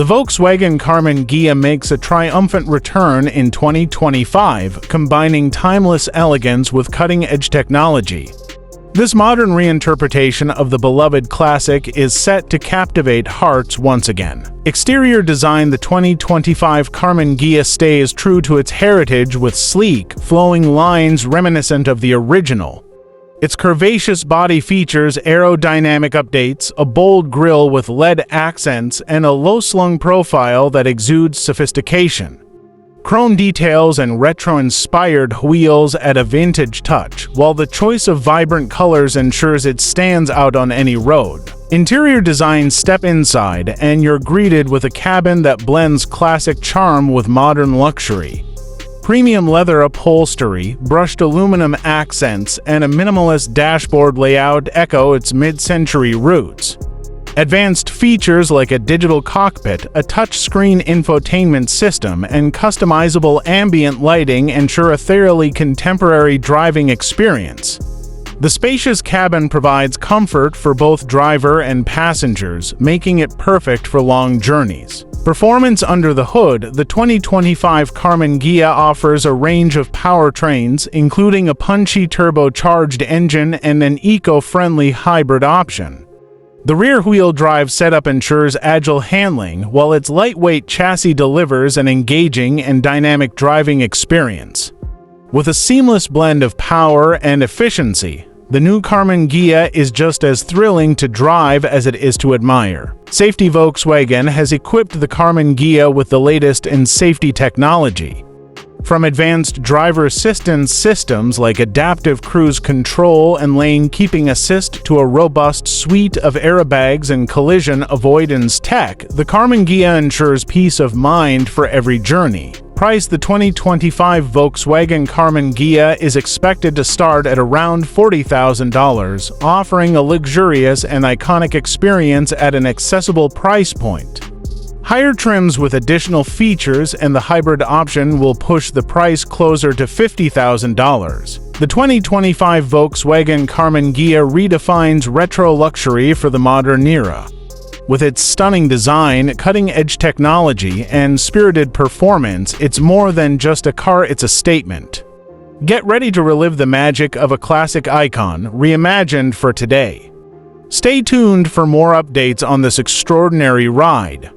The Volkswagen Karmann Ghia makes a triumphant return in 2025, combining timeless elegance with cutting-edge technology. This modern reinterpretation of the beloved classic is set to captivate hearts once again. Exterior design: the 2025 Karmann Ghia stays true to its heritage with sleek, flowing lines reminiscent of the original. Its curvaceous body features aerodynamic updates, a bold grille with LED accents, and a low-slung profile that exudes sophistication. Chrome details and retro-inspired wheels add a vintage touch, while the choice of vibrant colors ensures it stands out on any road. Interior design: step inside, and you're greeted with a cabin that blends classic charm with modern luxury. Premium leather upholstery, brushed aluminum accents, and a minimalist dashboard layout echo its mid-century roots. Advanced features like a digital cockpit, a touchscreen infotainment system, and customizable ambient lighting ensure a thoroughly contemporary driving experience. The spacious cabin provides comfort for both driver and passengers, making it perfect for long journeys. Performance: under the hood, the 2025 Karmann Ghia offers a range of powertrains, including a punchy turbocharged engine and an eco-friendly hybrid option. The rear-wheel drive setup ensures agile handling, while its lightweight chassis delivers an engaging and dynamic driving experience. With a seamless blend of power and efficiency, the new Karmann Ghia is just as thrilling to drive as it is to admire. Safety: Volkswagen has equipped the Karmann Ghia with the latest in safety technology. From advanced driver assistance systems like adaptive cruise control and lane-keeping assist to a robust suite of airbags and collision avoidance tech, the Karmann Ghia ensures peace of mind for every journey. Price: the 2025 Volkswagen Karmann Ghia is expected to start at around $40,000, offering a luxurious and iconic experience at an accessible price point. Higher trims with additional features and the hybrid option will push the price closer to $50,000. The 2025 Volkswagen Karmann Ghia redefines retro luxury for the modern era. With its stunning design, cutting-edge technology, and spirited performance, it's more than just a car, it's a statement. Get ready to relive the magic of a classic icon, reimagined for today. Stay tuned for more updates on this extraordinary ride.